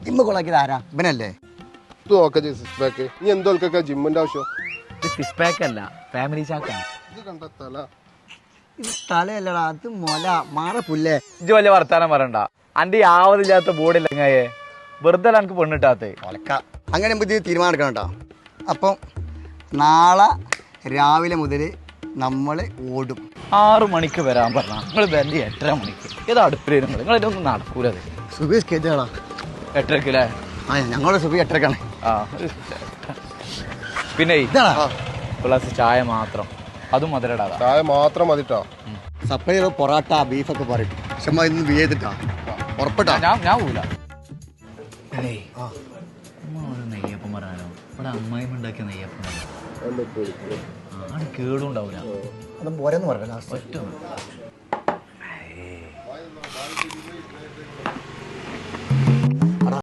Gym കൊളാക്കിയത് ആരാ? ഇവനല്ലേ? നീ എന്തോൽക്കൊക്കെ ജിമ്മിന്റെ ആവശ്യം? സിക്സ് പാക്ക് അല്ല, ഫാമിലി ചാക്കാണ്. ഇത് കണ്ടെത്തല ഇത് തലയല്ലടാ, അത് മൊല മാറ പുല്ലേ. ഇജ്ജ് വലിയ വർത്താനം പറയണ്ട. അന്റെ യാവതില്ലാത്ത ബോഡി ഇല്ലങ്ങായേ വെറുതെ എനിക്ക് പെണ്ണിട്ടാത്ത ഒലക്ക. അങ്ങനെ നമുക്ക് തീരുമാനം എടുക്കണം കേട്ടോ. അപ്പം നാളെ രാവിലെ മുതൽ നമ്മൾ ഓടും. 6 മണിക്ക് വരാൻ പറഞ്ഞ നിങ്ങൾ വരണ്ടി 8:30 മണിക്ക്. ഏതാ അടുപ്പിൽ നിങ്ങൾ ഇതൊന്നും നടക്കൂലത്. സുബീഷ് കേട്ടാ 8:30 ആ ഞങ്ങളുടെ സുബി 8:30 ആ പിന്നെ പ്ലസ് ചായ മാത്രം, അതും മധുരടാ. ചായ മാത്രം മതിട്ടോ. സപ്ലൈ പൊറാട്ട ബീഫൊക്കെ പറയും. പക്ഷെ ഇന്ന് ബി ചെയ്തിട്ടാ ഉറപ്പിട്ടാ. ഞാൻ പോവില്ല. നെയ്യപ്പം പറയാനോ ഇവിടെ അമ്മായിമ്മ ഉണ്ടാക്കിയ നെയ്യപ്പം ആണ് കേടുണ്ടാവില്ല. അതും പോരെന്ന് പറഞ്ഞ ഒറ്റ